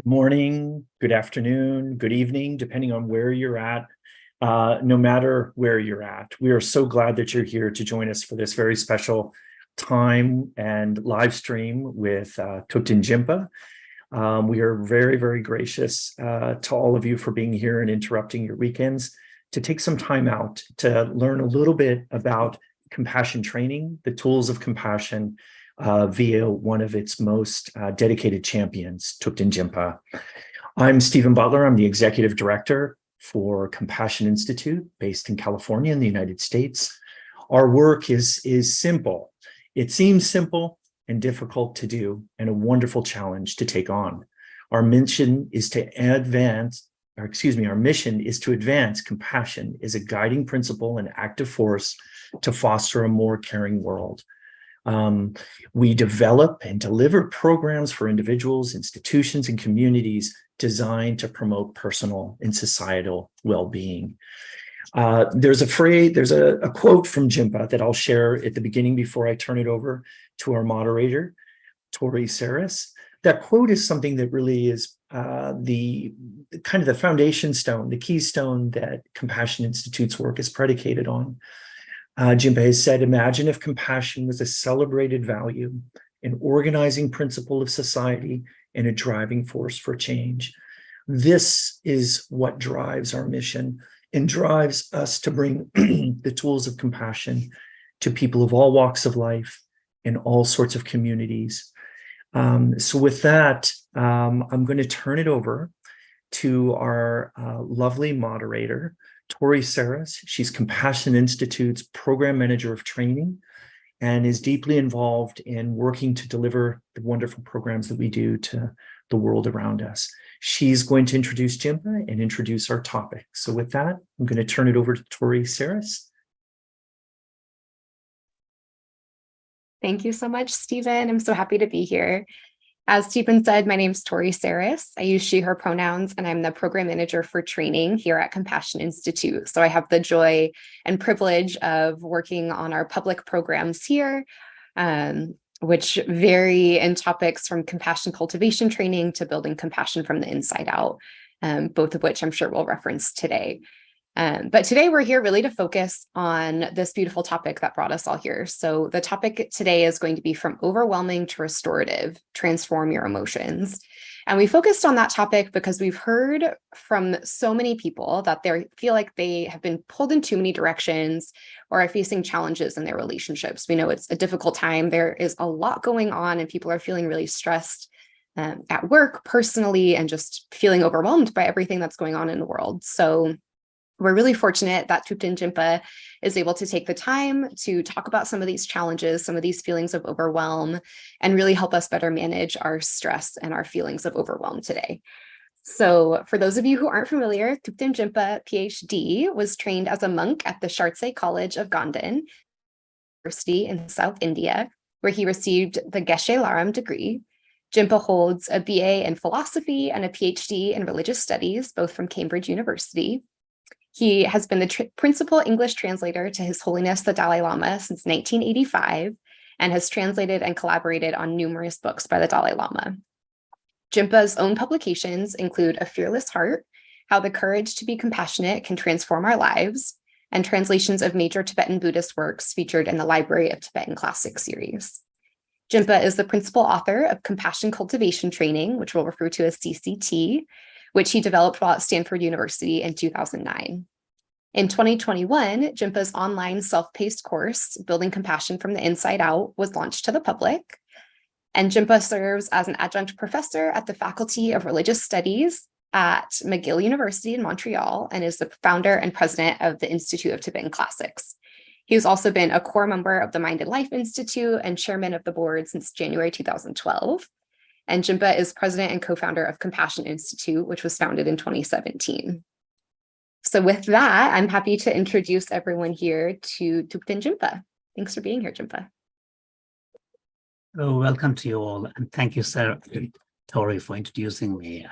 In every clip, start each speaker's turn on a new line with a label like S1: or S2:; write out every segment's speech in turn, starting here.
S1: morning, good afternoon, good evening, depending on where you're at. No matter where you're at, we are so glad that you're here to join us for this very special time and live stream with Thupten Jinpa. We are very, very gracious to all of you for being here and interrupting your weekends to take some time out to learn a little bit about compassion training, the tools of compassion, via one of its most dedicated champions, Thupten Jinpa. I'm Stephen Butler. I'm the executive director for Compassion Institute based in California in the United States. Our work is simple. It seems simple and difficult to do and a wonderful challenge to take on. Our mission is to advance compassion as a guiding principle and active force to foster a more caring world. We develop and deliver programs for individuals, institutions, and communities designed to promote personal and societal well-being. There's a quote from Jinpa that I'll share at the beginning before I turn it over to our moderator, Tori Saris. That quote is something that really is the foundation stone, the keystone that Compassion Institute's work is predicated on. Jinpa has said, imagine if compassion was a celebrated value, an organizing principle of society, and a driving force for change. This is what drives our mission and drives us to bring the tools of compassion to people of all walks of life in all sorts of communities. So with that, I'm going to turn it over to our lovely moderator, Tori Saris. She's Compassion Institute's program manager of training and is deeply involved in working to deliver the wonderful programs that we do to the world around us. She's going to introduce Jinpa and introduce our topic. So with that, I'm going to turn it over to Tori Saris.
S2: Thank you so much, Stephen. I'm so happy to be here. As Stephen said, my name is Tori Saris. I use she, her pronouns, and I'm the program manager for training here at Compassion Institute. So I have the joy and privilege of working on our public programs here, which vary in topics from compassion cultivation training to building compassion from the inside out, both of which I'm sure we'll reference today. But today we're here really to focus on this beautiful topic that brought us all here. So the topic today is going to be from overwhelming to restorative, transform your emotions. And we focused on that topic because we've heard from so many people that they feel like they have been pulled in too many directions or are facing challenges in their relationships. We know it's a difficult time. There is a lot going on and people are feeling really stressed at work, personally, and just feeling overwhelmed by everything that's going on in the world. So we're really fortunate that Thupten Jinpa is able to take the time to talk about some of these challenges, some of these feelings of overwhelm, and really help us better manage our stress and our feelings of overwhelm today. So for those of you who aren't familiar, Thupten Jinpa, Ph.D., was trained as a monk at the Shartse College of Gandhin University in South India, where he received the Geshe Laram degree. Jinpa holds a BA in philosophy and a Ph.D. in religious studies, both from Cambridge University. He has been the principal English translator to His Holiness the Dalai Lama since 1985 and has translated and collaborated on numerous books by the Dalai Lama. Jinpa's own publications include A Fearless Heart, How the Courage to be Compassionate Can Transform Our Lives, and translations of major Tibetan Buddhist works featured in the Library of Tibetan Classics series. Jinpa is the principal author of Compassion Cultivation Training, which we'll refer to as CCT, which he developed while at Stanford University in 2009. In 2021, Jinpa's online self-paced course, Building Compassion from the Inside Out, was launched to the public. And Jinpa serves as an adjunct professor at the Faculty of Religious Studies at McGill University in Montreal and is the founder and president of the Institute of Tibetan Classics. He has also been a core member of the Mind and Life Institute and chairman of the board since January 2012. And Jinpa is president and co-founder of Compassion Institute, which was founded in 2017. So with that, I'm happy to introduce everyone here to Thupten Jinpa. Thanks for being here, Jinpa.
S3: Oh, welcome to you all. And thank you, Tori, for introducing me.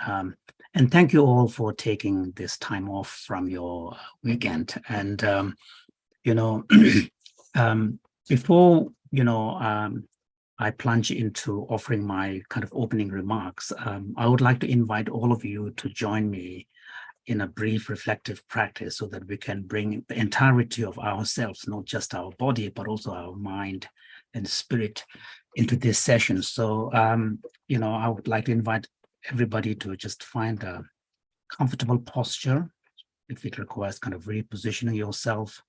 S3: And thank you all for taking this time off from your weekend. And, before, I plunge into offering my kind of opening remarks, I would like to invite all of you to join me in a brief reflective practice so that we can bring the entirety of ourselves, not just our body, but also our mind and spirit into this session. So, I would like to invite everybody to just find a comfortable posture. If it requires kind of repositioning yourself,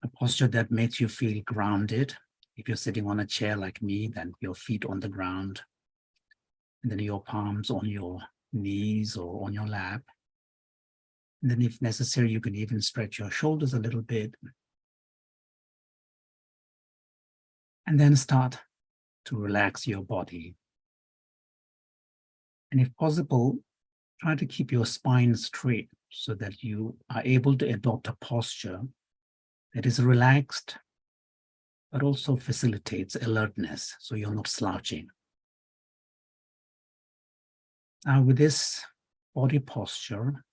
S3: a posture that makes you feel grounded. If you're sitting on a chair like me, then your feet on the ground, and then your palms on your knees or on your lap. And then if necessary, you can even stretch your shoulders a little bit. And then start to relax your body. And if possible, try to keep your spine straight so that you are able to adopt a posture that is relaxed, but also facilitates alertness, so you're not slouching. Now, with this body posture,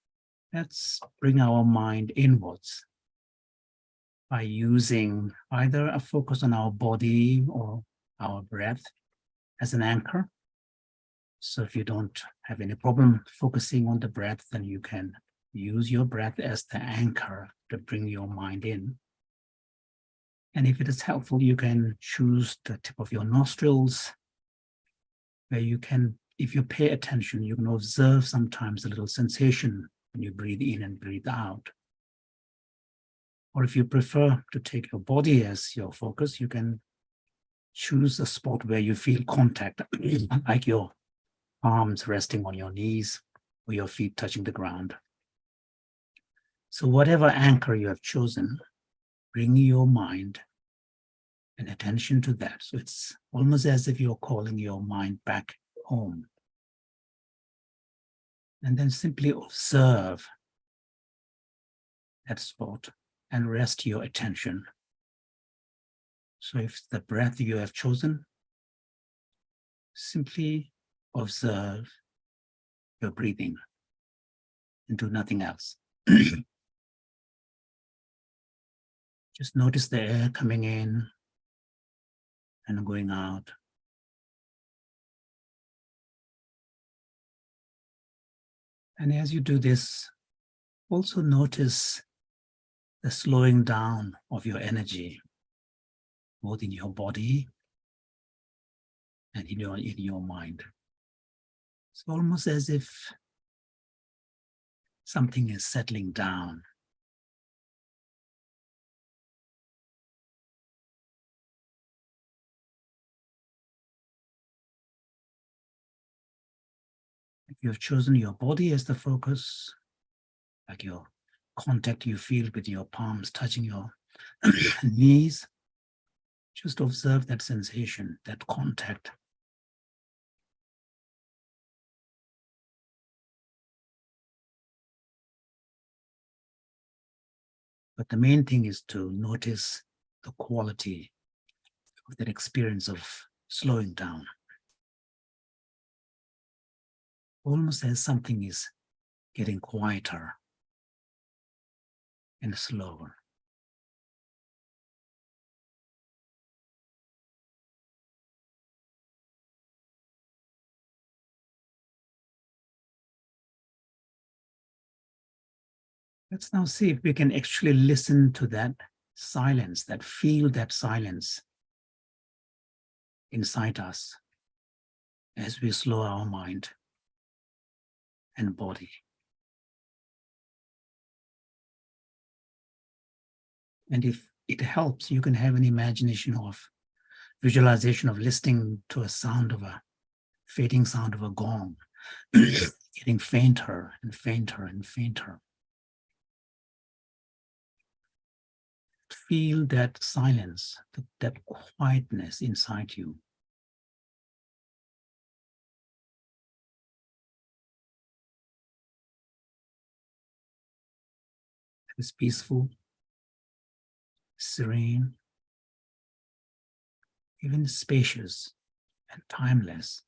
S3: let's bring our mind inwards by using either a focus on our body or our breath as an anchor. So if you don't have any problem focusing on the breath, then you can use your breath as the anchor to bring your mind in. And if it is helpful, you can choose the tip of your nostrils, where you can, if you pay attention, you can observe sometimes a little sensation when you breathe in and breathe out. Or if you prefer to take your body as your focus, you can choose a spot where you feel contact, like your arms resting on your knees or your feet touching the ground. So whatever anchor you have chosen, bring your mind and attention to that. So it's almost as if you're calling your mind back home. And then simply observe that spot and rest your attention. So if the breath you have chosen, simply observe your breathing and do nothing else. Just notice the air coming in and going out. And as you do this, also notice the slowing down of your energy, both in your body and in your mind. It's almost as if something is settling down. If you've chosen your body as the focus, like your contact you feel with your palms touching your knees, just observe that sensation, that contact. But the main thing is to notice the quality of that experience of slowing down. Almost as something is getting quieter and slower. Let's now see if we can actually listen to that silence, feel that silence inside us as we slow our mind and body. And if it helps, you can have an imagination of visualization of listening to a sound of a fading sound of a gong, getting fainter and fainter and fainter. Feel that silence, that quietness inside you. It's peaceful, serene, even spacious and timeless.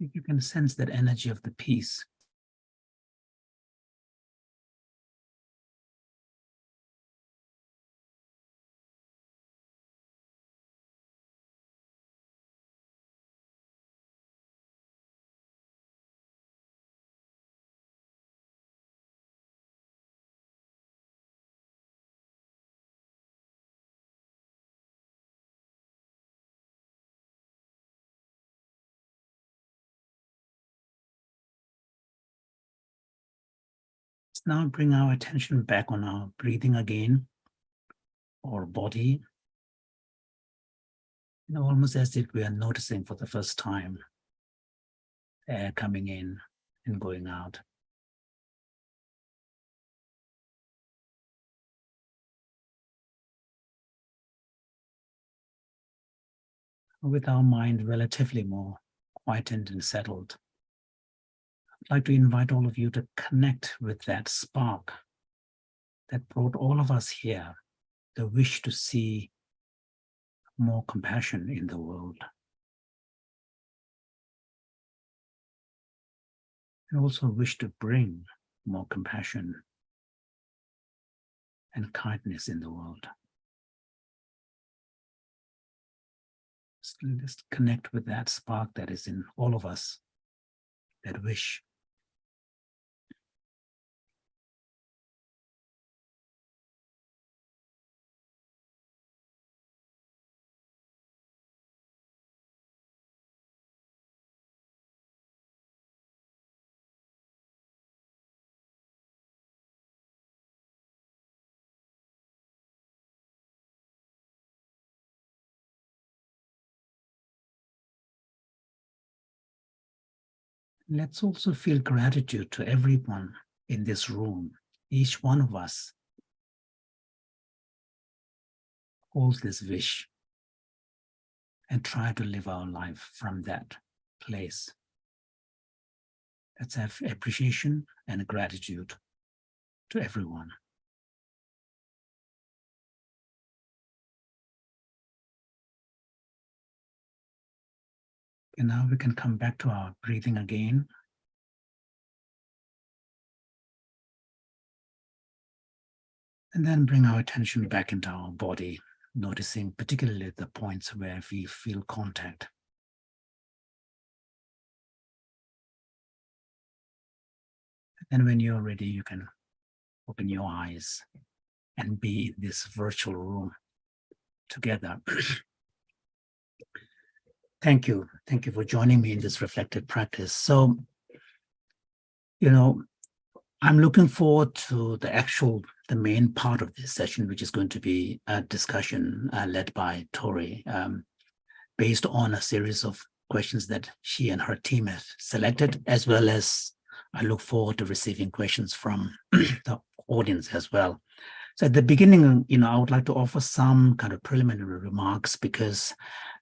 S3: If you can sense that energy of the peace. Let's now bring our attention back on our breathing again, our body. Almost as if we are noticing for the first time air coming in and going out. With our mind relatively more quietened and settled, I'd like to invite all of you to connect with that spark that brought all of us here, the wish to see more compassion in the world. And also wish to bring more compassion and kindness in the world. Let's connect with that spark that is in all of us, that wish. Let's also feel gratitude to everyone in this room. Each one of us holds this wish and try to live our life from that place. Let's have appreciation and gratitude to everyone. And now we can come back to our breathing again. And then bring our attention back into our body, noticing particularly the points where we feel contact. And when you're ready, you can open your eyes and be in this virtual room together. Thank you. Thank you for joining me in this reflective practice. So, I'm looking forward to the main part of this session, which is going to be a discussion led by Tori, based on a series of questions that she and her team have selected, as well as I look forward to receiving questions from the audience as well. So at the beginning, I would like to offer some kind of preliminary remarks, because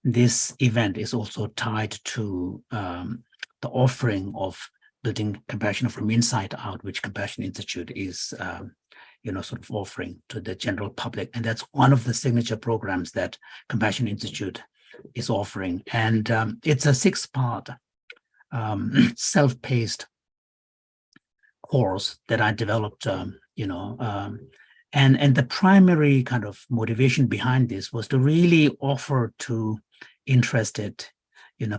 S3: this event is also tied to the offering of Building Compassion from Inside Out, which Compassion Institute is, sort of offering to the general public. And that's one of the signature programs that Compassion Institute is offering. And it's a 6-part self-paced course that I developed, and the primary kind of motivation behind this was to really offer to interested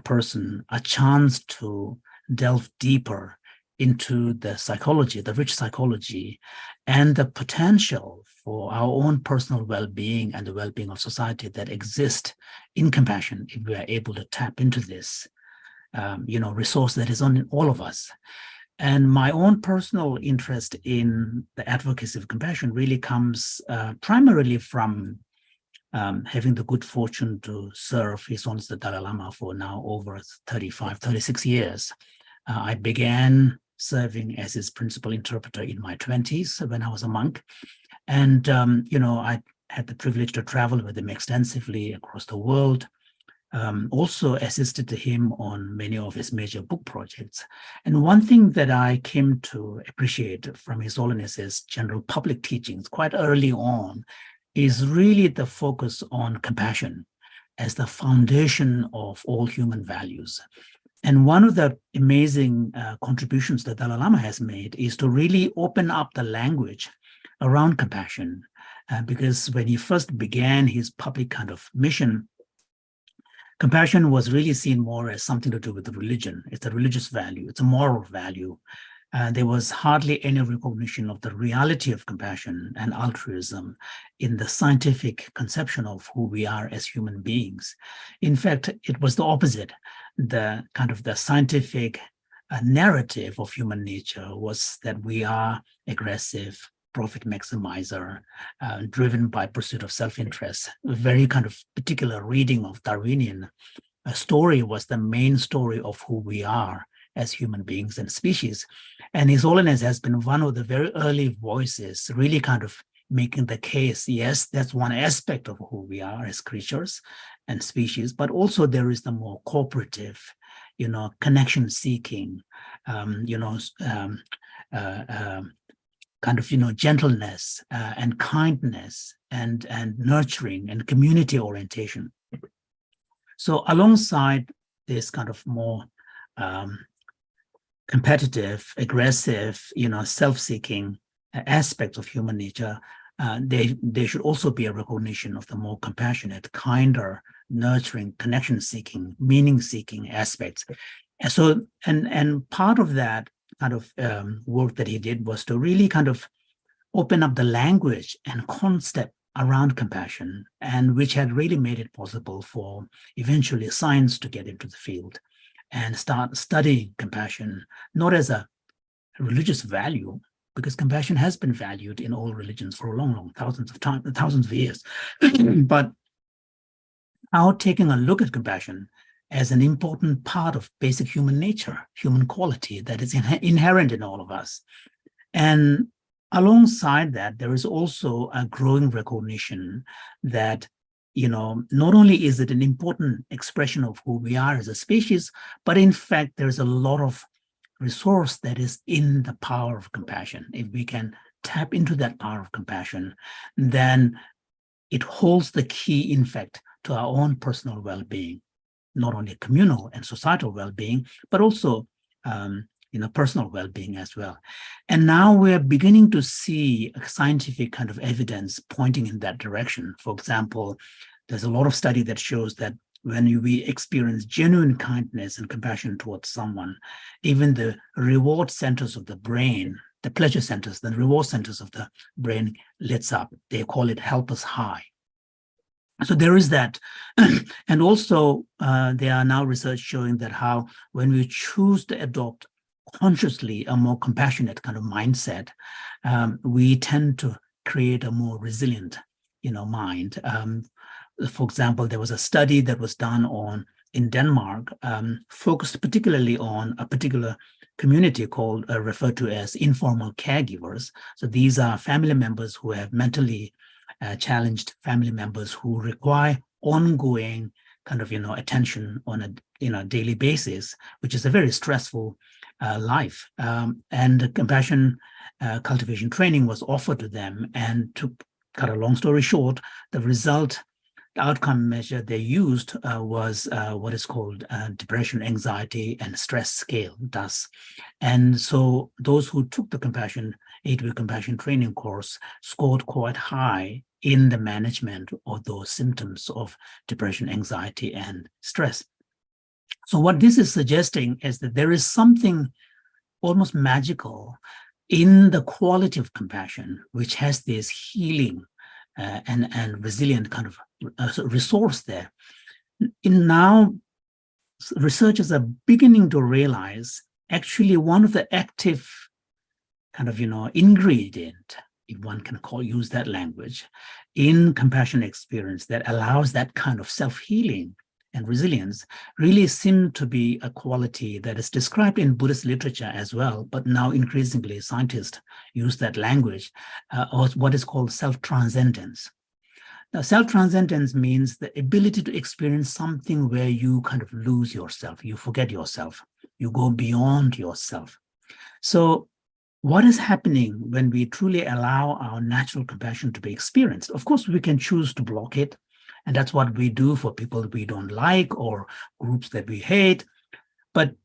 S3: person a chance to delve deeper into the psychology, the rich psychology, and the potential for our own personal well-being and the well-being of society that exist in compassion if we are able to tap into this, resource that is on all of us. And my own personal interest in the advocacy of compassion really comes primarily from having the good fortune to serve His Holiness the Dalai Lama for now over 36 years. I began serving as his principal interpreter in my 20s when I was a monk. And, I had the privilege to travel with him extensively across the world. Also assisted him on many of his major book projects. And one thing that I came to appreciate from His Holiness's general public teachings quite early on is really the focus on compassion as the foundation of all human values. And one of the amazing contributions that Dalai Lama has made is to really open up the language around compassion. Because when he first began his public kind of mission, compassion was really seen more as something to do with the religion. It's a religious value, it's a moral value. There was hardly any recognition of the reality of compassion and altruism in the scientific conception of who we are as human beings. In fact, it was the opposite. The kind of the scientific narrative of human nature was that we are aggressive, profit maximizer, driven by pursuit of self-interest. A very kind of particular reading of Darwinian story was the main story of who we are as human beings and species. And His Holiness has been one of the very early voices really kind of making the case, yes, that's one aspect of who we are as creatures and species, but also there is the more cooperative, connection seeking, kind of, gentleness and kindness and nurturing and community orientation. So alongside this kind of more competitive, aggressive, self-seeking aspects of human nature, there should also be a recognition of the more compassionate, kinder, nurturing, connection-seeking, meaning-seeking aspects. And so, and part of that kind of work that he did was to really kind of open up the language and concept around compassion, and which had really made it possible for eventually science to get into the field and start studying compassion, not as a religious value, because compassion has been valued in all religions for a long, thousands of years, but now taking a look at compassion as an important part of basic human nature, human quality that is inherent in all of us. And alongside that, there is also a growing recognition that, not only is it an important expression of who we are as a species, but in fact, there's a lot of resource that is in the power of compassion. If we can tap into that power of compassion, then it holds the key, in fact, to our own personal well-being, not only communal and societal well-being, but also personal well-being as well. And now we're beginning to see a scientific kind of evidence pointing in that direction. For example, there's a lot of study that shows that when we experience genuine kindness and compassion towards someone, even the reward centers of the brain, the pleasure centers, the reward centers of the brain lights up. They call it help us high. So there is that. And also there are now research showing that how when we choose to adopt consciously a more compassionate kind of mindset, we tend to create a more resilient, mind. For example, there was a study that was done in Denmark, focused particularly on a particular community called referred to as informal caregivers. So these are family members who have mentally challenged family members who require ongoing kind of attention on a daily basis, which is a very stressful life. And compassion cultivation training was offered to them. And to cut a long story short, the outcome measure they used was what is called depression, anxiety, and stress scale, DAS. And so those who took the 8-week compassion training course scored quite high in the management of those symptoms of depression, anxiety, and stress. So what this is suggesting is that there is something almost magical in the quality of compassion, which has this healing and resilient kind of resource there. Now, researchers are beginning to realize actually one of the active kind of, ingredient, if one can use that language, in compassion experience that allows that kind of self-healing and resilience really seem to be a quality that is described in Buddhist literature as well, but now increasingly scientists use that language, or what is called self-transcendence. Now, self-transcendence means the ability to experience something where you kind of lose yourself, you forget yourself, you go beyond yourself. So what is happening when we truly allow our natural compassion to be experienced? Of course, we can choose to block it. And that's what we do for people we don't like or groups that we hate. But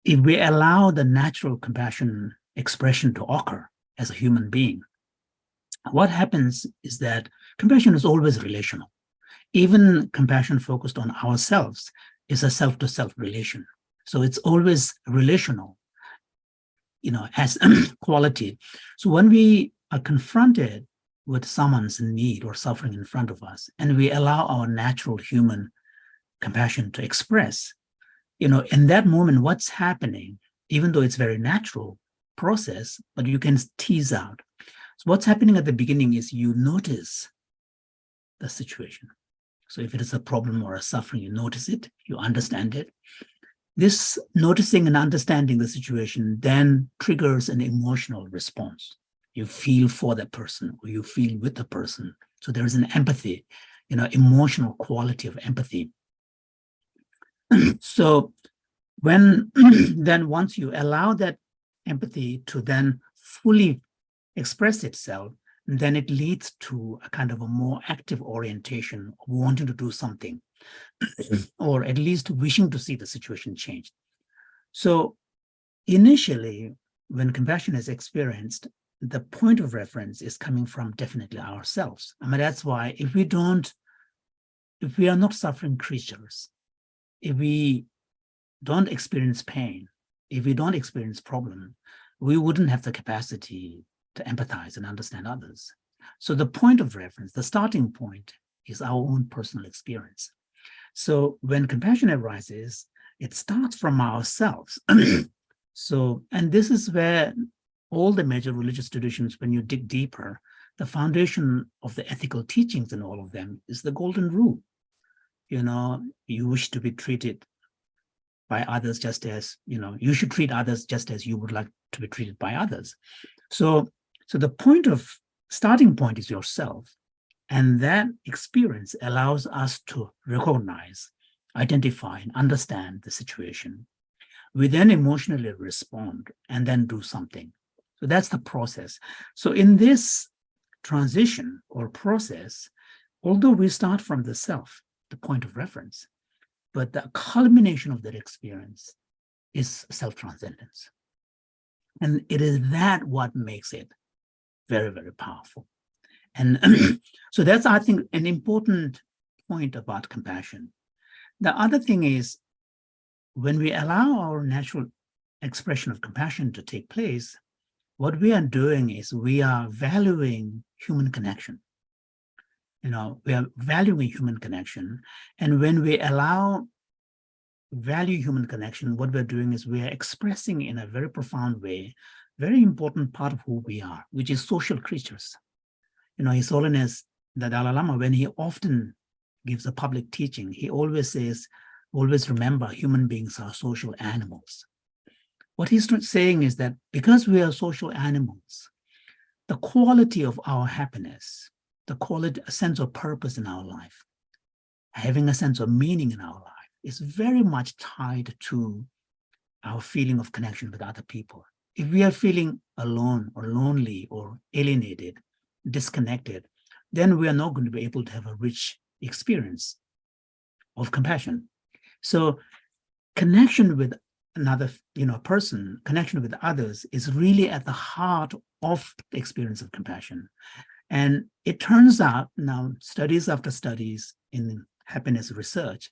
S3: if we allow the natural compassion expression to occur as a human being, what happens is that compassion is always relational. Even compassion focused on ourselves is a self-to-self relation. So it's always relational, as quality. So when we are confronted with someone's need or suffering in front of us, and we allow our natural human compassion to express, in that moment, what's happening, even though it's very natural process, but you can tease out. So what's happening at the beginning is you notice the situation. So if it is a problem or a suffering, you notice it, you understand it. This noticing and understanding the situation then triggers an emotional response. You feel for that person, or you feel with the person. So there is an empathy, emotional quality of empathy. So when then once you allow that empathy to then fully express itself, then it leads to a kind of a more active orientation of wanting to do something, or at least wishing to see the situation changed. So initially, when compassion is experienced, the point of reference is coming from definitely ourselves. I mean, that's why if we are not suffering creatures, if we don't experience pain, if we don't experience problem, we wouldn't have the capacity to empathize and understand others. So the point of reference, the starting point, is our own personal experience. So when compassion arises, it starts from ourselves. So, and this is where all the major religious traditions, when you dig deeper, the foundation of the ethical teachings in all of them is the golden rule. You wish to be treated by others just as, you should treat others just as you would like to be treated by others. So the starting point is yourself. And that experience allows us to recognize, identify, and understand the situation. We then emotionally respond and then do something. So that's the process. So in this transition or process, although we start from the self, the point of reference, but the culmination of that experience is self-transcendence. And it is that what makes it very, very powerful. And so that's, I think, an important point about compassion. The other thing is, when we allow our natural expression of compassion to take place, what we are doing is we are valuing human connection. We are valuing human connection. And when we value human connection, what we're doing is we are expressing in a very profound way, very important part of who we are, which is social creatures. His Holiness, the Dalai Lama, when he often gives a public teaching, he always says, always remember, human beings are social animals. What he's saying is that because we are social animals, the quality of our happiness, the quality, a sense of purpose in our life, having a sense of meaning in our life, is very much tied to our feeling of connection with other people. If we are feeling alone or lonely or alienated, disconnected, then we are not going to be able to have a rich experience of compassion. So connection with another person, connection with others, is really at the heart of the experience of compassion. And it turns out now, studies after studies in happiness research,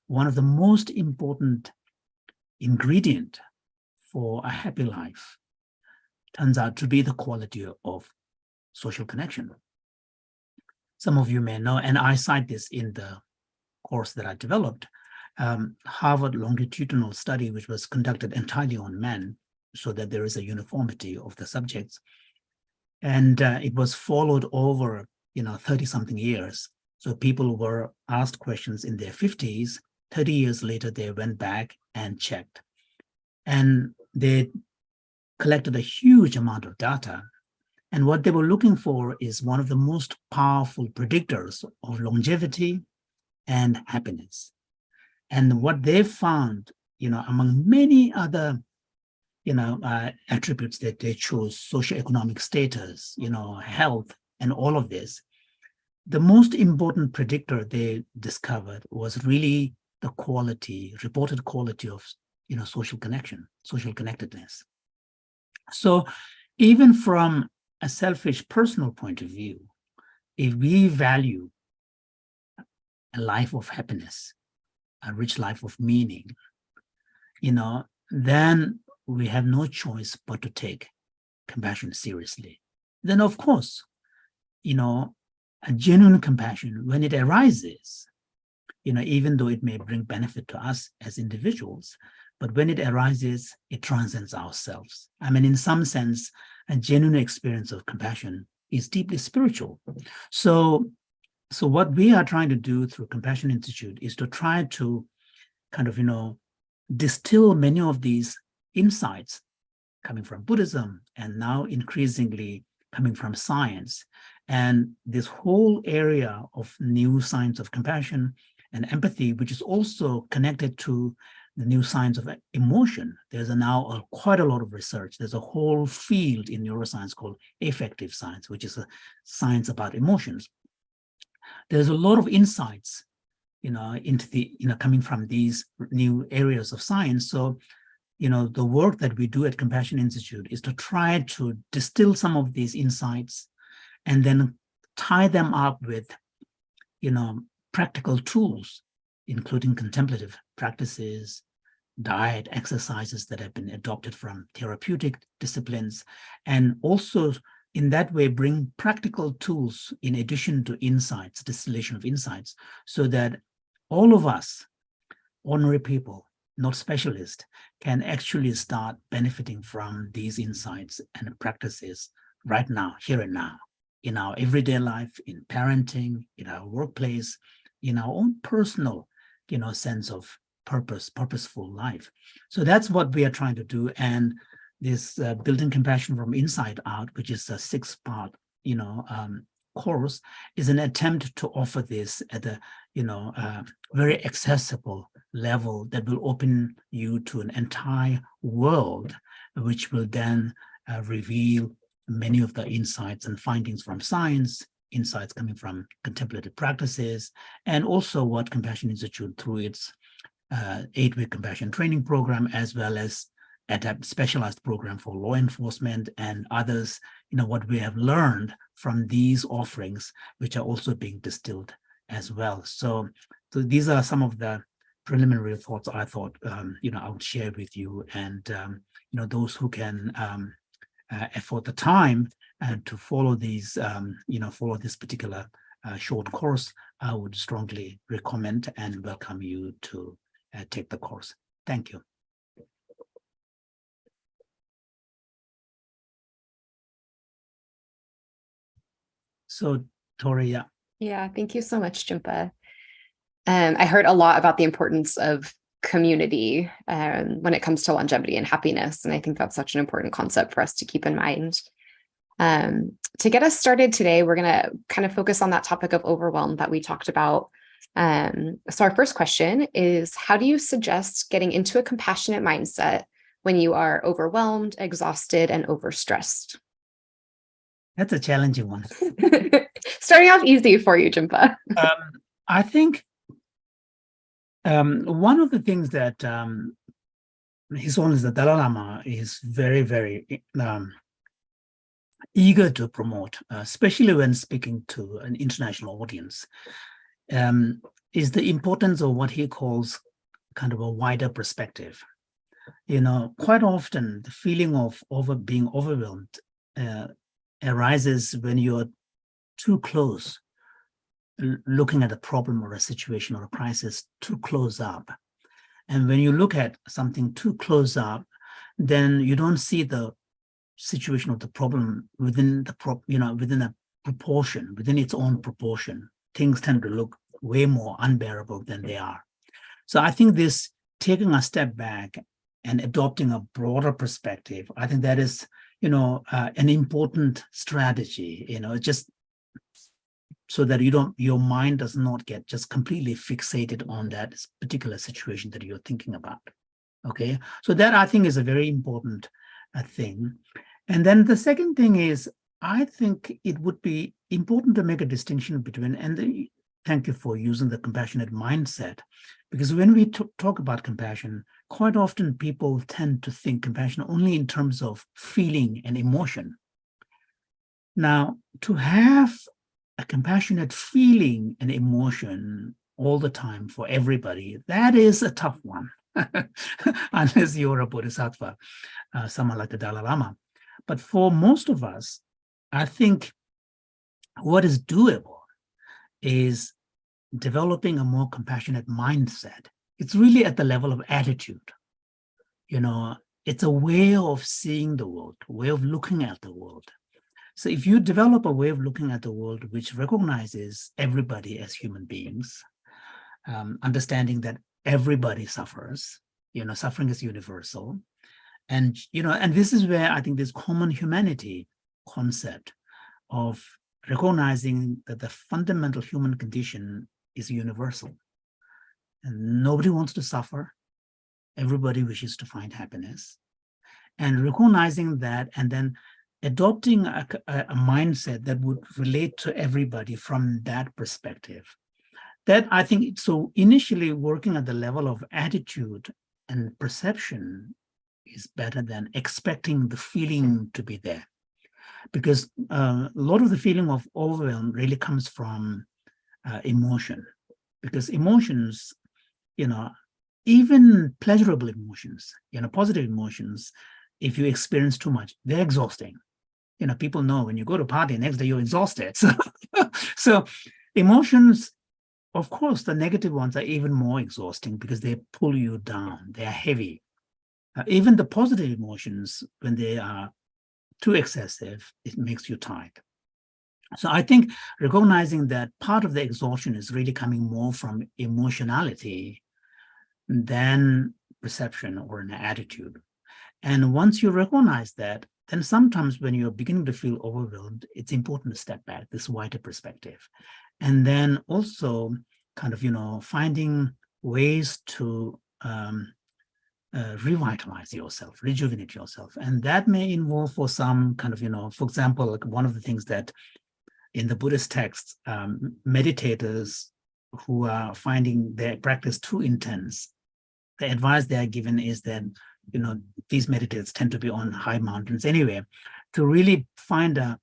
S3: one of the most important ingredient for a happy life turns out to be the quality of social connection. Some of you may know, and I cite this in the course that I developed, Harvard longitudinal study, which was conducted entirely on men, so that there is a uniformity of the subjects. And it was followed over, 30-something years. So people were asked questions in their 50s. 30 years later, they went back and checked. And they collected a huge amount of data. And what they were looking for is one of the most powerful predictors of longevity and happiness. And what they found, among many other, attributes that they chose, socioeconomic status, health, and all of this, the most important predictor they discovered was really the quality, reported quality of social connection, social connectedness. So even from a selfish personal point of view, if we value a life of happiness, a rich life of meaning, then we have no choice but to take compassion seriously. Then, of course, a genuine compassion, when it arises, even though it may bring benefit to us as individuals, but when it arises, it transcends ourselves. I mean, in some sense, a genuine experience of compassion is deeply spiritual. So what we are trying to do through Compassion Institute is to try to kind of, distill many of these insights coming from Buddhism and now increasingly coming from science. And this whole area of new science of compassion and empathy, which is also connected to the new science of emotion. There's now quite a lot of research. There's a whole field in neuroscience called affective science, which is a science about emotions. There's a lot of insights, into the, coming from these new areas of science. So, the work that we do at Compassion Institute is to try to distill some of these insights and then tie them up with, practical tools, including contemplative practices, diet, exercises that have been adopted from therapeutic disciplines, and also in that way bring practical tools in addition to insights, distillation of insights, so that all of us, ordinary people, not specialists, can actually start benefiting from these insights and practices right now, here and now, in our everyday life, in parenting, in our workplace, in our own personal, sense of purpose, purposeful life. So that's what we are trying to do. And this Building Compassion from Inside Out, which is a 6-part, course, is an attempt to offer this at a, very accessible level that will open you to an entire world, which will then reveal many of the insights and findings from science, insights coming from contemplative practices, and also what Compassion Institute, through its 8-week compassion training program, as well as specialized program for law enforcement and others, what we have learned from these offerings, which are also being distilled as well. So these are some of the preliminary thoughts I thought, I would share with you. And, those who can afford the time to follow these, follow this particular short course, I would strongly recommend and welcome you to take the course. Thank you. So, Tori, yeah.
S2: Yeah, thank you so much, Jinpa. I heard a lot about the importance of community when it comes to longevity and happiness. And I think that's such an important concept for us to keep in mind. To get us started today, we're going to kind of focus on that topic of overwhelm that we talked about. So our first question is, how do you suggest getting into a compassionate mindset when you are overwhelmed, exhausted, and overstressed?
S3: That's a challenging one.
S2: Starting off easy for you, Jinpa.
S3: I think one of the things that His Holiness the Dalai Lama is very, very eager to promote, especially when speaking to an international audience, is the importance of what he calls kind of a wider perspective. Quite often the feeling of being overwhelmed arises when you're too close, looking at a problem or a situation or a crisis too close up. And when you look at something too close up, then you don't see the situation of the problem within within a proportion, within its own proportion. Things tend to look way more unbearable than they are. So I think this taking a step back and adopting a broader perspective, I think that is, an important strategy, just so that your mind does not get just completely fixated on that particular situation that you're thinking about. Okay, so that I think is a very important thing. And then the second thing is, I think it would be important to make a distinction between, thank you for using the compassionate mindset, because when we talk about compassion, quite often people tend to think compassion only in terms of feeling and emotion. Now, to have a compassionate feeling and emotion all the time for everybody, that is a tough one, unless you're a bodhisattva, someone like the Dalai Lama. But for most of us, I think what is doable is developing a more compassionate mindset. It's really at the level of attitude. You know, it's a way of seeing the world, a way of looking at the world. So if you develop a way of looking at the world which recognizes everybody as human beings, understanding that everybody suffers, you know, suffering is universal. And, you know, and this is where I think this common humanity concept of recognizing that the fundamental human condition is universal. And nobody wants to suffer. Everybody wishes to find happiness. And recognizing that and then adopting a mindset that would relate to everybody from that perspective. That I think, so initially working at the level of attitude and perception is better than expecting the feeling to be there. Because a lot of the feeling of overwhelm really comes from emotion. Because emotions, you know, even pleasurable emotions, you know, positive emotions, if you experience too much, they're exhausting. You know, people know when you go to a party, next day you're exhausted. So emotions, of course, the negative ones are even more exhausting because they pull you down. They are heavy. Even the positive emotions, when they are too excessive, it makes you tired. So I think recognizing that part of the exhaustion is really coming more from emotionality than perception or an attitude. And once you recognize that, then sometimes when you're beginning to feel overwhelmed, it's important to step back, this wider perspective. And then also kind of, you know, finding ways to revitalize yourself, rejuvenate yourself. And that may involve for some kind of, you know, for example, like one of the things that in the Buddhist texts, meditators who are finding their practice too intense, the advice they are given is that, you know, these meditators tend to be on high mountains anyway, to really find a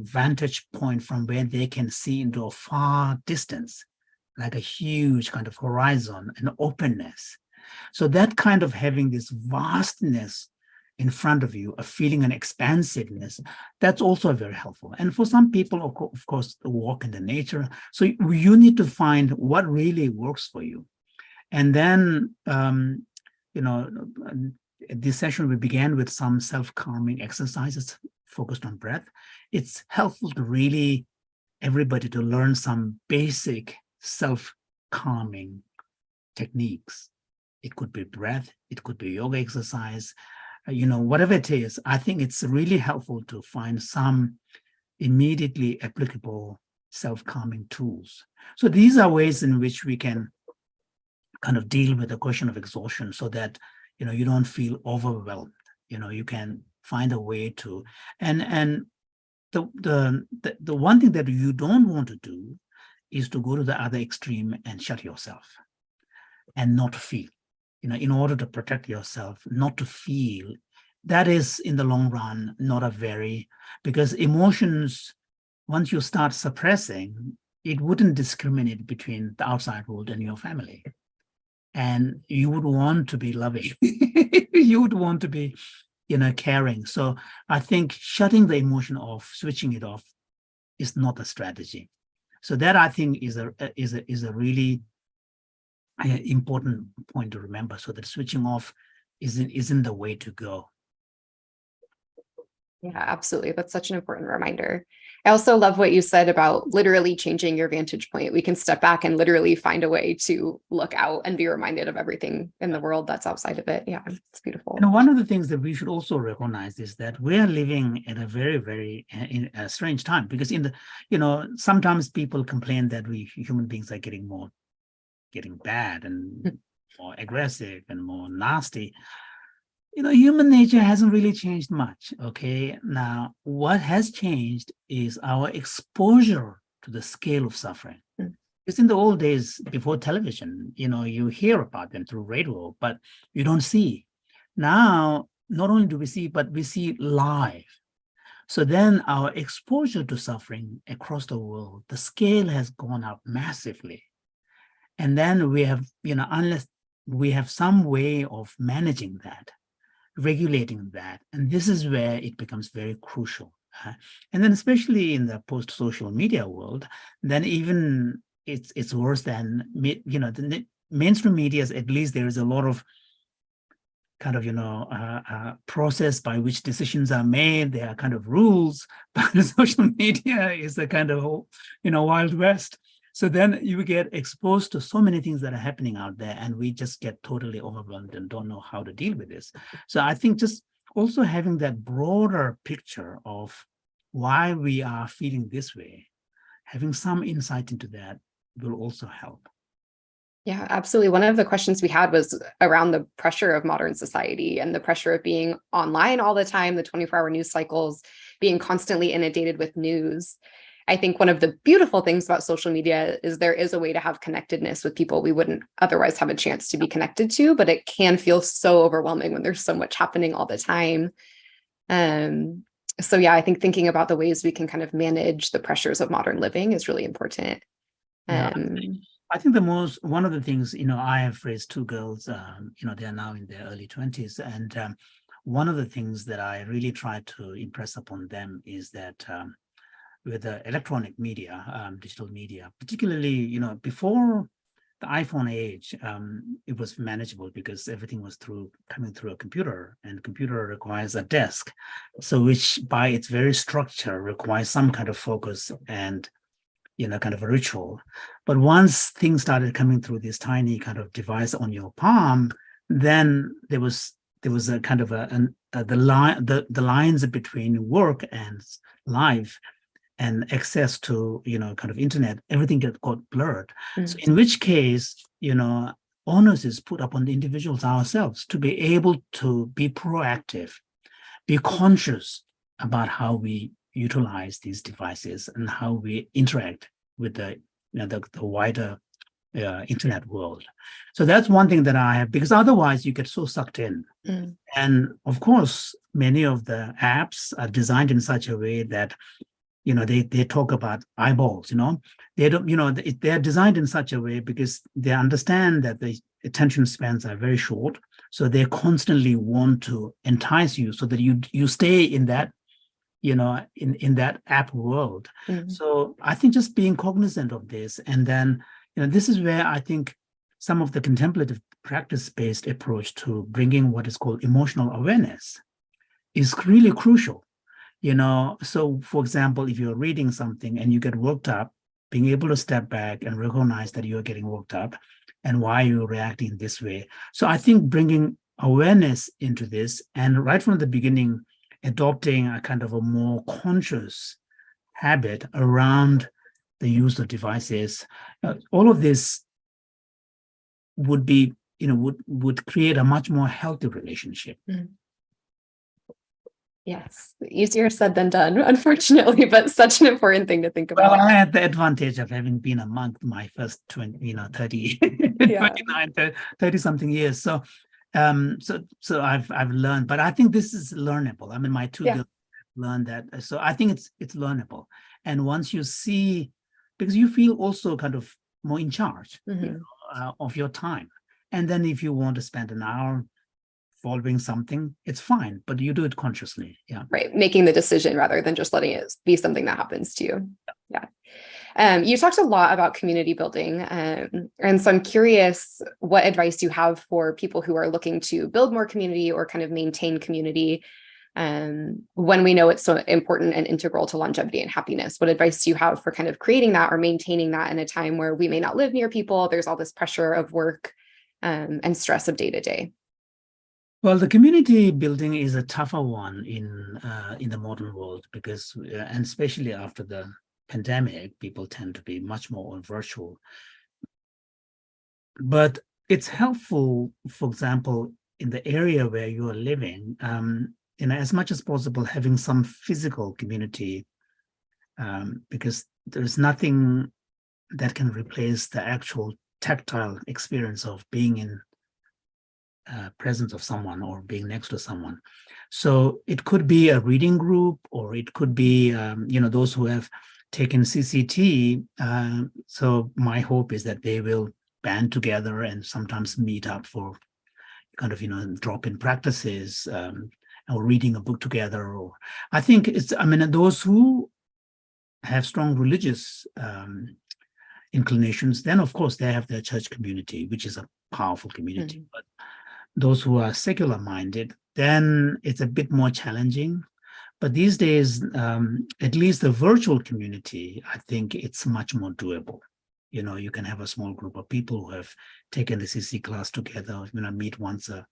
S3: vantage point from where they can see into a far distance, like a huge kind of horizon and openness. So that kind of having this vastness in front of you, a feeling an expansiveness, that's also very helpful. And for some people, of course, walk in the nature. So you need to find what really works for you. And then, you know, this session, we began with some self-calming exercises focused on breath. It's helpful to really everybody to learn some basic self-calming techniques. It could be breath, it could be yoga exercise, you know, whatever it is. I think it's really helpful to find some immediately applicable self-calming tools. So these are ways in which we can kind of deal with the question of exhaustion so that, you know, you don't feel overwhelmed. You know, you can find a way to, and the one thing that you don't want to do is to go to the other extreme and shut yourself and not feel. You know, in order to protect yourself, not to feel, that is in the long run not a very, because emotions, once you start suppressing, it wouldn't discriminate between the outside world and your family. And you would want to be loving. You would want to be, you know, caring. So I think shutting the emotion off, switching it off, is not a strategy. So that I think is a really important point to remember. So that switching off isn't the way to go.
S2: Yeah, absolutely. That's such an important reminder. I also love what you said about literally changing your vantage point. We can step back and literally find a way to look out and be reminded of everything in the world that's outside of it. Yeah, it's beautiful.
S3: And one of the things that we should also recognize is that we are living at a very, very strange time, because in the, you know, sometimes people complain that we human beings are getting bad and more aggressive and more nasty. You know, human nature hasn't really changed much, okay? Now, what has changed is our exposure to the scale of suffering. Because in the old days, before television, you hear about them through radio, but you don't see. Now, not only do we see, but we see live. So then our exposure to suffering across the world, the scale has gone up massively. And then we have, unless we have some way of managing that, regulating that, and this is where it becomes very crucial. And then especially in the post-social media world, then even it's worse than, the mainstream medias, at least there is a lot of kind of, process by which decisions are made. There are kind of rules, but the social media is a kind of, Wild West. So then you get exposed to so many things that are happening out there, and we just get totally overwhelmed and don't know how to deal with this. So I think just also having that broader picture of why we are feeling this way, having some insight into that will also help.
S2: Yeah, absolutely. One of the questions we had was around the pressure of modern society and the pressure of being online all the time, the 24-hour news cycles, being constantly inundated with news. I think one of the beautiful things about social media is there is a way to have connectedness with people we wouldn't otherwise have a chance to be connected to, but it can feel so overwhelming when there's so much happening all the time. So yeah, I think thinking about the ways we can kind of manage the pressures of modern living is really important.
S3: I think one of the things, I have raised two girls, they are now in their early 20s. And one of the things that I really try to impress upon them is that with the electronic media, digital media, particularly, before the iPhone age, it was manageable because everything was coming through a computer, and computer requires a desk. So which by its very structure requires some kind of focus and kind of a ritual. But once things started coming through this tiny kind of device on your palm, then there was a kind of the lines between work and life and access to kind of internet, everything got blurred. Mm-hmm. So in which case, onus is put upon the individuals ourselves to be able to be proactive, be conscious about how we utilize these devices and how we interact with the wider internet world. So that's one thing that I have, because otherwise you get so sucked in. Mm. And of course, many of the apps are designed in such a way that they talk about eyeballs. They don't. They're designed in such a way because they understand that the attention spans are very short, so they constantly want to entice you so that you stay in that in that app world. Mm-hmm. So I think just being cognizant of this, and then this is where I think some of the contemplative practice-based approach to bringing what is called emotional awareness is really crucial. So for example, if you're reading something and you get worked up, being able to step back and recognize that you're getting worked up and why you're reacting this way. So I think bringing awareness into this, and right from the beginning, adopting a kind of a more conscious habit around the use of devices, all of this would be, would create a much more healthy relationship. Mm.
S2: Yes, easier said than done, unfortunately, but such an important thing to think about.
S3: Well, I had the advantage of having been a monk my first 30, yeah. 29, 30 something years. So I've learned, but I think this is learnable. I mean, my two girls learned that. So I think it's learnable. And once you see, because you feel also kind of more in charge of your time. And then if you want to spend an hour following something, it's fine, but you do it consciously. Yeah.
S2: Right. Making the decision rather than just letting it be something that happens to you. Yeah. You talked a lot about community building. And so I'm curious what advice you have for people who are looking to build more community or kind of maintain community when we know it's so important and integral to longevity and happiness. What advice do you have for kind of creating that or maintaining that in a time where we may not live near people? There's all this pressure of work and stress of day to day.
S3: Well, the community building is a tougher one in the modern world because, and especially after the pandemic, people tend to be much more virtual. But it's helpful, for example, in the area where you are living, as much as possible, having some physical community, because there's nothing that can replace the actual tactile experience of being in presence of someone or being next to someone. So it could be a reading group, or it could be, those who have taken CCT. So my hope is that they will band together and sometimes meet up for kind of, drop-in practices, or reading a book together. Or I think those who have strong religious inclinations, then of course they have their church community, which is a powerful community. But those who are secular minded, then it's a bit more challenging. But these days, at least the virtual community, I think it's much more doable. You can have a small group of people who have taken the CC class together, meet once a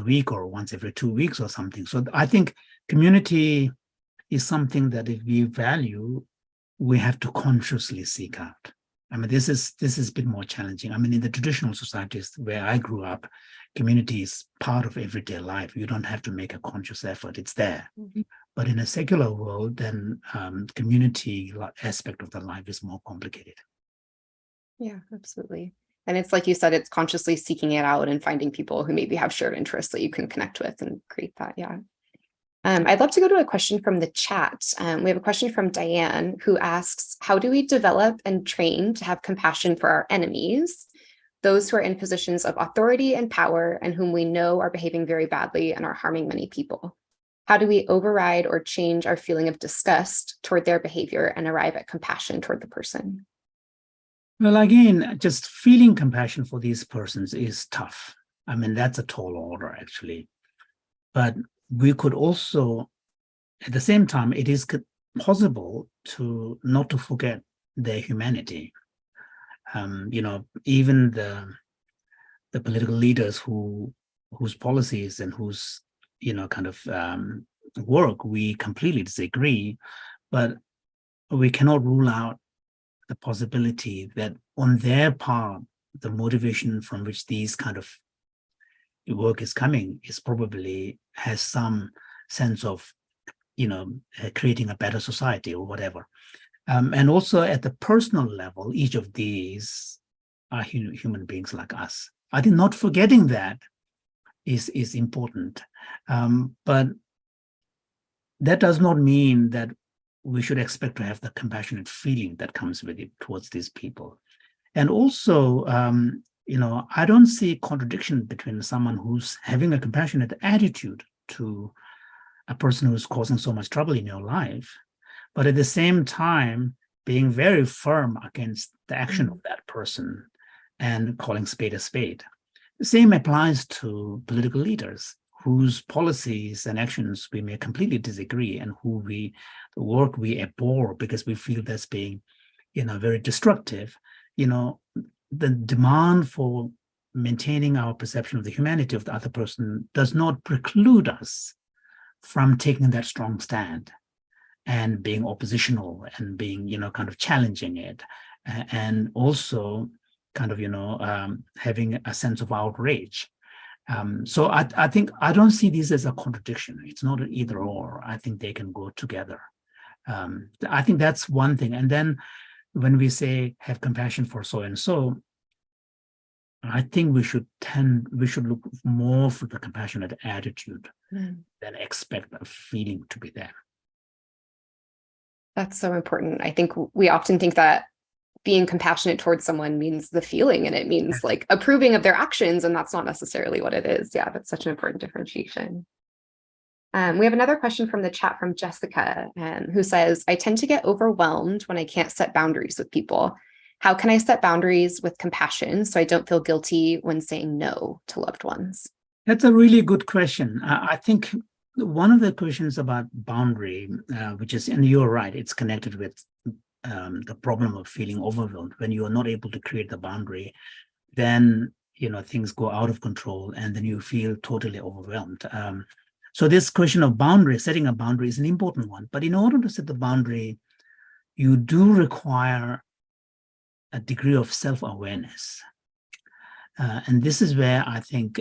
S3: week or once every 2 weeks or something. So I think community is something that if we value, we have to consciously seek out. This is a bit more challenging. In the traditional societies where I grew up, community is part of everyday life. You don't have to make a conscious effort. It's there. Mm-hmm. But in a secular world, then community aspect of the life is more complicated.
S2: Yeah, absolutely. And it's like you said, it's consciously seeking it out and finding people who maybe have shared interests that you can connect with and create that. Yeah. I'd love to go to a question from the chat. We have a question from Diane, who asks, how do we develop and train to have compassion for our enemies, those who are in positions of authority and power and whom we know are behaving very badly and are harming many people? How do we override or change our feeling of disgust toward their behavior and arrive at compassion toward the person?
S3: Well, again, just feeling compassion for these persons is tough. That's a tall order, actually. But we could also, at the same time, it is possible to not to forget their humanity. Even the political leaders whose policies and whose work we completely disagree, but we cannot rule out the possibility that on their part, the motivation from which these kind of work is coming is probably has some sense of, creating a better society or whatever. And also at the personal level, each of these are human beings like us. I think not forgetting that is important. But that does not mean that we should expect to have the compassionate feeling that comes with it towards these people. And also, I don't see contradiction between someone who's having a compassionate attitude to a person who's causing so much trouble in your life, but at the same time, being very firm against the action of that person and calling spade a spade. The same applies to political leaders whose policies and actions we may completely disagree and the work we abhor because we feel that's being, very destructive. The demand for maintaining our perception of the humanity of the other person does not preclude us from taking that strong stand and being oppositional and being, kind of challenging it, and also kind of, having a sense of outrage. So I think I don't see this as a contradiction. It's not an either or. I think they can go together. I think that's one thing. And then when we say have compassion for so and so, I think we should look more for the compassionate attitude than expect a feeling to be there.
S2: That's so important. I think we often think that being compassionate towards someone means the feeling, and it means like approving of their actions, and that's not necessarily what it is. Yeah, that's such an important differentiation. We have another question from the chat from Jessica, who says, I tend to get overwhelmed when I can't set boundaries with people. How can I set boundaries with compassion so I don't feel guilty when saying no to loved ones?
S3: That's a really good question. I think one of the questions about boundary, which is, and you're right, it's connected with the problem of feeling overwhelmed. When you are not able to create the boundary, then things go out of control, and then you feel totally overwhelmed. So this question of boundary, setting a boundary, is an important one. But in order to set the boundary, you do require a degree of self-awareness, and this is where I think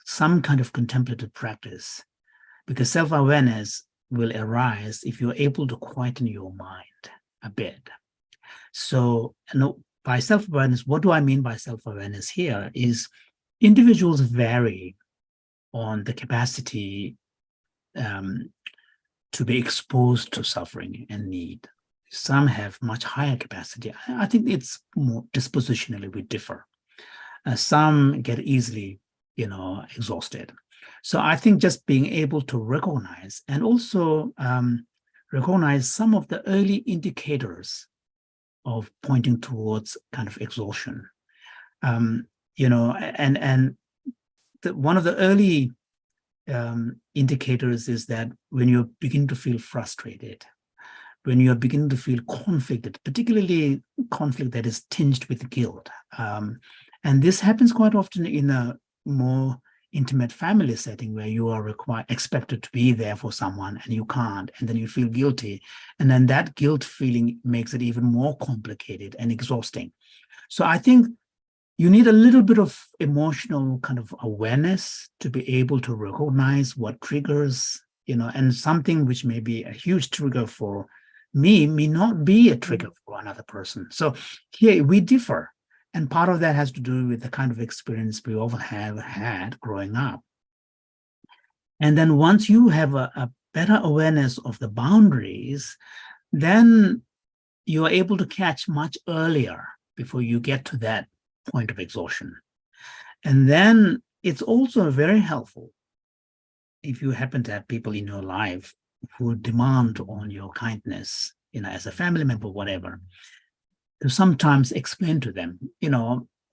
S3: some kind of contemplative practice, because self-awareness will arise if you're able to quieten your mind a bit. So, by self-awareness, what do I mean by self-awareness here is individuals vary on the capacity to be exposed to suffering and need. Some have much higher capacity. I think it's more dispositionally we differ. Some get easily, exhausted. So I think just being able to recognize and also recognize some of the early indicators of pointing towards kind of exhaustion. And one of the early indicators is that when you begin to feel frustrated, when you're beginning to feel conflicted, particularly conflict that is tinged with guilt. And this happens quite often in a more intimate family setting where you are expected to be there for someone and you can't, and then you feel guilty. And then that guilt feeling makes it even more complicated and exhausting. So I think you need a little bit of emotional kind of awareness to be able to recognize what triggers, and something which may be a huge trigger for me may not be a trigger for another person. So here we differ. And part of that has to do with the kind of experience we all have had growing up. And then once you have a better awareness of the boundaries, then you are able to catch much earlier before you get to that point of exhaustion. And then it's also very helpful if you happen to have people in your life who demand on your kindness, as a family member, whatever, to sometimes explain to them,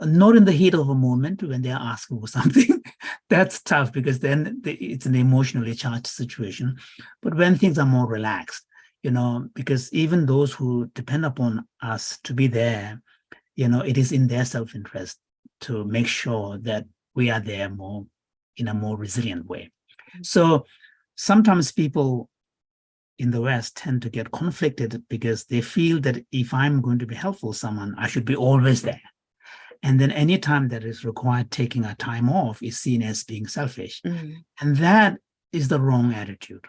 S3: not in the heat of a moment when they're asking for something. That's tough because then it's an emotionally charged situation. But when things are more relaxed, because even those who depend upon us to be there, it is in their self-interest to make sure that we are there more in a more resilient way. So sometimes people in the West tend to get conflicted because they feel that if I'm going to be helpful to someone, I should be always there. And then any time that is required taking a time off is seen as being selfish. Mm-hmm. And that is the wrong attitude,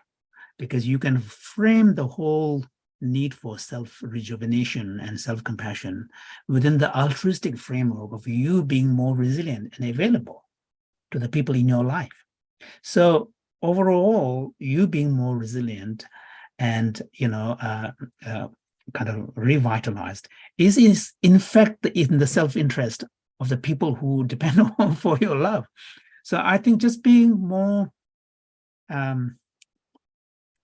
S3: because you can frame the whole need for self-rejuvenation and self-compassion within the altruistic framework of you being more resilient and available to the people in your life. So overall, you being more resilient and kind of revitalized is in fact in the self-interest of the people who depend on for your love. So I think just being more kind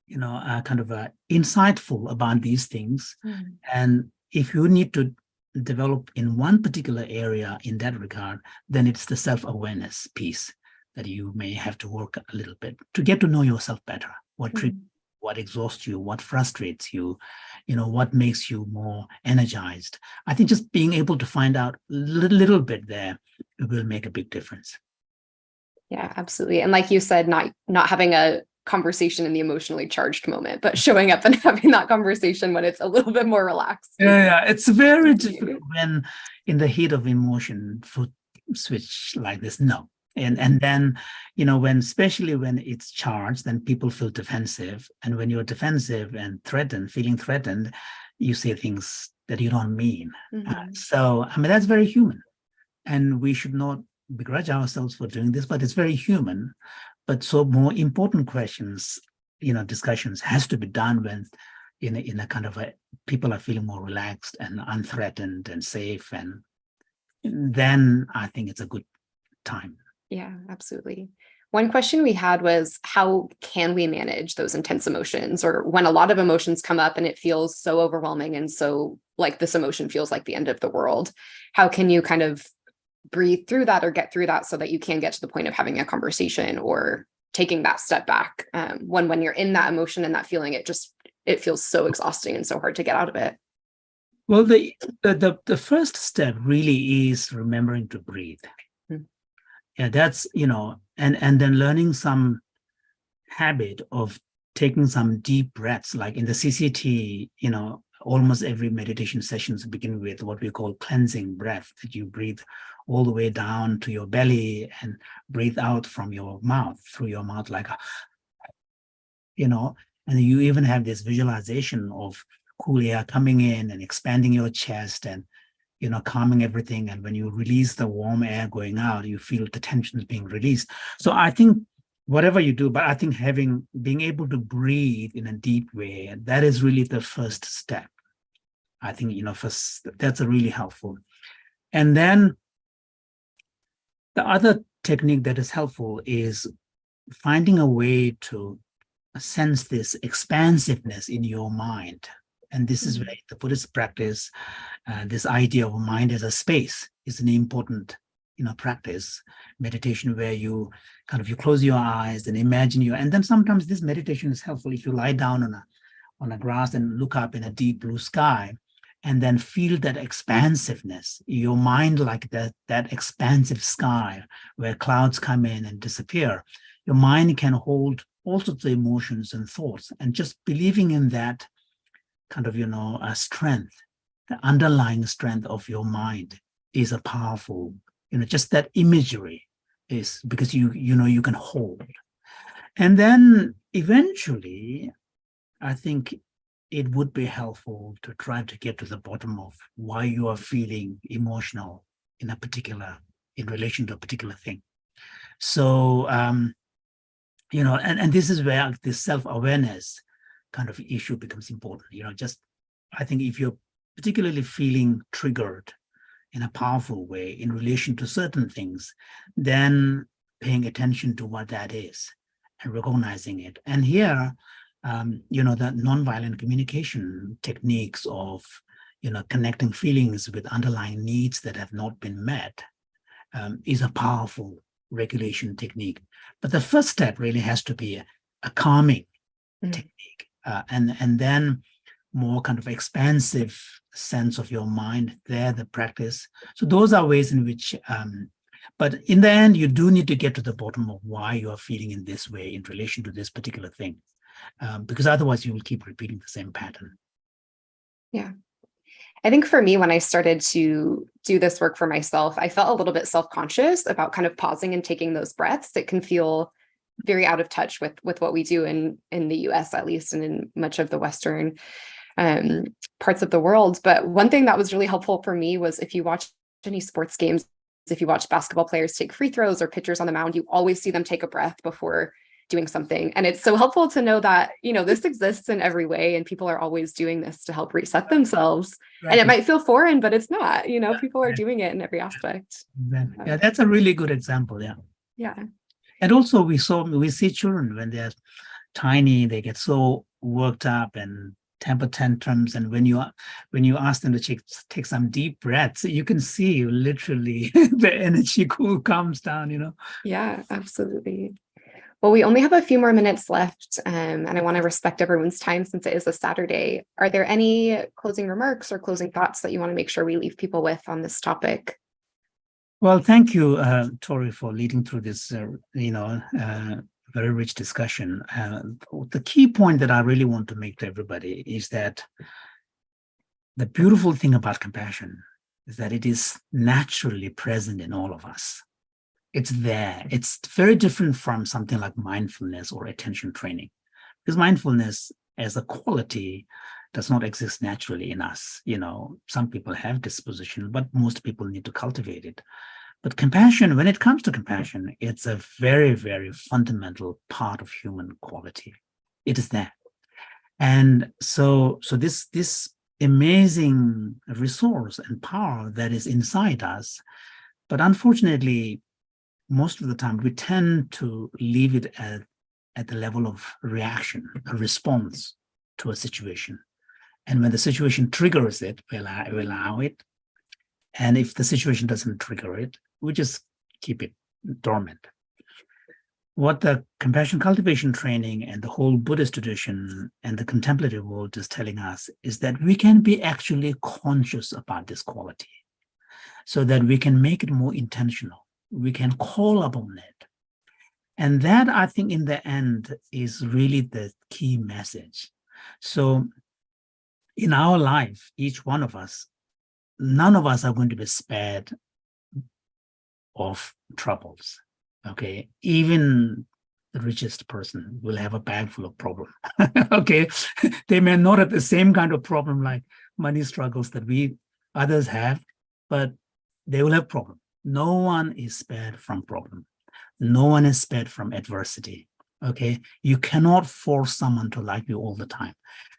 S3: of insightful about these things. And if you need to develop in one particular area in that regard, then it's the self-awareness piece that you may have to work a little bit to get to know yourself better. What exhausts you, what frustrates you, what makes you more energized. I think just being able to find out a little bit there, it will make a big difference.
S2: Yeah, absolutely. And like you said, not having a conversation in the emotionally charged moment, but showing up and having that conversation when it's a little bit more relaxed.
S3: Yeah, it's very difficult when in the heat of emotion, foot switch like this. No. And then, especially when it's charged, then people feel defensive. And when you're defensive and feeling threatened, you say things that you don't mean. Mm-hmm. So, that's very human. And we should not begrudge ourselves for doing this, but it's very human. But so more important questions, discussions has to be done when in a kind of people are feeling more relaxed and unthreatened and safe. And then I think it's a good time.
S2: Yeah, absolutely. One question we had was, how can we manage those intense emotions, or when a lot of emotions come up and it feels so overwhelming and so like this emotion feels like the end of the world? How can you kind of breathe through that or get through that so that you can get to the point of having a conversation or taking that step back when you're in that emotion and that feeling, it feels so exhausting and so hard to get out of it?
S3: Well, the first step really is remembering to breathe. Yeah, that's, and then learning some habit of taking some deep breaths, like in the CCT, almost every meditation sessions begin with what we call cleansing breath, that you breathe all the way down to your belly and breathe out from your mouth, through your mouth, like and you even have this visualization of cool air coming in and expanding your chest and, calming everything. And when you release the warm air going out, you feel the tension is being released. So I think whatever you do, but I think being able to breathe in a deep way, that is really the first step. I think, first, that's really helpful. And then the other technique that is helpful is finding a way to sense this expansiveness in your mind. And this is where the Buddhist practice, this idea of mind as a space is an important, practice, meditation, where you close your eyes and imagine and then sometimes this meditation is helpful if you lie down on a grass and look up in a deep blue sky and then feel that expansiveness, your mind like that expansive sky where clouds come in and disappear. Your mind can hold all sorts of emotions and thoughts, and just believing in that a strength, the underlying strength of your mind is a powerful, just that imagery is because you can hold. And then eventually, I think it would be helpful to try to get to the bottom of why you are feeling emotional in relation to a particular thing. So, and this is where this self-awareness kind of issue becomes important. I think if you're particularly feeling triggered in a powerful way in relation to certain things, then paying attention to what that is and recognizing it. And here, that nonviolent communication techniques of, connecting feelings with underlying needs that have not been met is a powerful regulation technique. But the first step really has to be a calming technique, and then more kind of expansive sense of your mind there, the practice. So those are ways in which, but in the end, you do need to get to the bottom of why you are feeling in this way in relation to this particular thing, because otherwise you will keep repeating the same pattern.
S2: Yeah. I think for me, when I started to do this work for myself, I felt a little bit self-conscious about kind of pausing and taking those breaths. It can feel very out of touch with what we do in the US, at least, and in much of the Western parts of the world. But one thing that was really helpful for me was if you watch any sports games, if you watch basketball players take free throws or pitchers on the mound, you always see them take a breath before doing something. And it's so helpful to know that, this exists in every way and people are always doing this to help reset themselves. Right. And it might feel foreign, but it's not, people are doing it in every aspect.
S3: Yeah, that's a really good example. Yeah.
S2: Yeah.
S3: And also we see children when they're tiny, they get so worked up and temper tantrums. And when you ask them to take some deep breaths, you can see literally the energy calms down,
S2: Yeah, absolutely. Well, we only have a few more minutes left, and I want to respect everyone's time since it is a Saturday. Are there any closing remarks or closing thoughts that you want to make sure we leave people with on this topic?
S3: Well, thank you, Tori, for leading through this, very rich discussion. The key point that I really want to make to everybody is that the beautiful thing about compassion is that it is naturally present in all of us. It's there. It's very different from something like mindfulness or attention training, because mindfulness as a quality does not exist naturally in us. Some people have disposition, but most people need to cultivate it. But compassion, when it comes to compassion, it's a very, very fundamental part of human quality. It is there. And so this amazing resource and power that is inside us, but unfortunately, most of the time we tend to leave it at the level of reaction, a response to a situation. And when the situation triggers it, we allow it. And if the situation doesn't trigger it, we just keep it dormant. What the compassion cultivation training and the whole Buddhist tradition and the contemplative world is telling us is that we can be actually conscious about this quality so that we can make it more intentional. We can call upon it. And that, I think, in the end, is really the key message. So in our life, each one of us, none of us are going to be spared of troubles, okay? Even the richest person will have a bag full of problems. Okay, they may not have the same kind of problem like money struggles that we others have, but they will have problems. No one is spared from problem. No one is spared from adversity. Okay, you cannot force someone to like you all the time.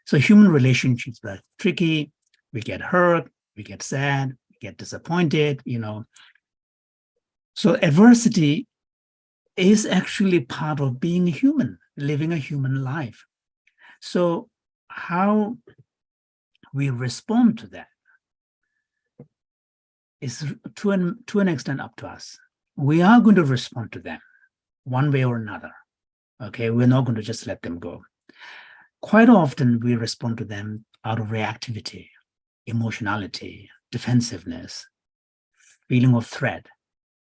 S3: So human relationships are tricky. We get hurt, we get sad, we get disappointed, So adversity is actually part of being human, living a human life. So how we respond to that is to an extent up to us. We are going to respond to them one way or another. Okay, we're not going to just let them go. Quite often we respond to them out of reactivity, emotionality, defensiveness, feeling of threat,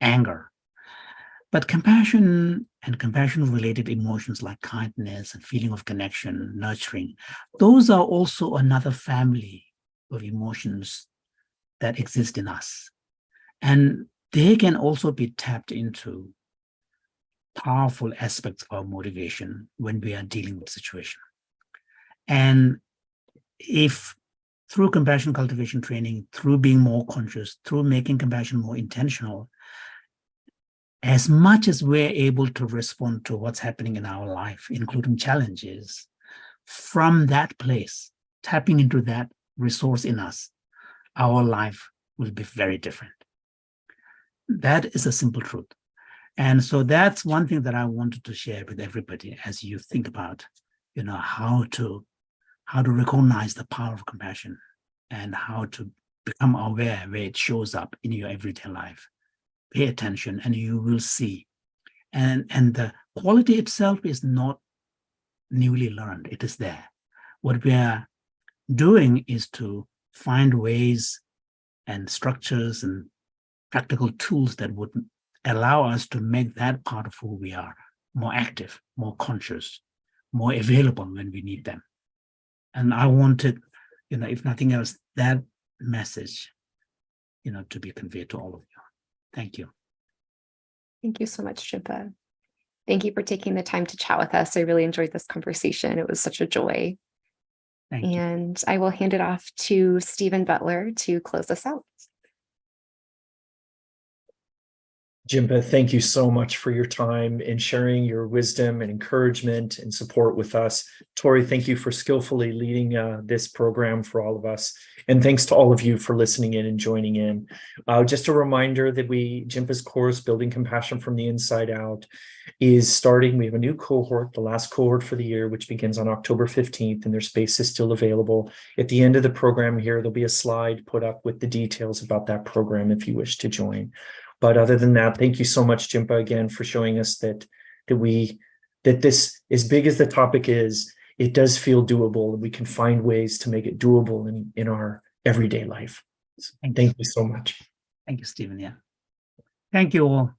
S3: anger. But compassion and compassion-related emotions like kindness and feeling of connection, nurturing, those are also another family of emotions that exist in us. And they can also be tapped into powerful aspects of our motivation when we are dealing with situation. And if through compassion cultivation training, through being more conscious, through making compassion more intentional, as much as we're able to respond to what's happening in our life, including challenges, from that place, tapping into that resource in us, our life will be very different. That is a simple truth. And so that's one thing that I wanted to share with everybody as you think about, how to recognize the power of compassion and how to become aware where it shows up in your everyday life. Pay attention and you will see. And the quality itself is not newly learned. It is there. What we are doing is to find ways and structures and practical tools that would allow us to make that part of who we are more active, more conscious, more available when we need them. And I wanted, if nothing else, that message, to be conveyed to all of you. Thank you.
S2: Thank you so much, Jinpa. Thank you for taking the time to chat with us. I really enjoyed this conversation. It was such a joy.
S3: Thank you.
S2: And I will hand it off to Stephen Butler to close us out.
S1: Jinpa, thank you so much for your time and sharing your wisdom and encouragement and support with us. Tori, thank you for skillfully leading this program for all of us. And thanks to all of you for listening in and joining in. Just a reminder that Jinpa's course, Building Compassion from the Inside Out, is starting. We have a new cohort, the last cohort for the year, which begins on October 15th, and their space is still available. At the end of the program here, there'll be a slide put up with the details about that program if you wish to join. But other than that, thank you so much, Jinpa, again, for showing us that this, as big as the topic is, it does feel doable, and we can find ways to make it doable in our everyday life. So thank you so much.
S3: Thank you, Stephen. Yeah. Thank you all.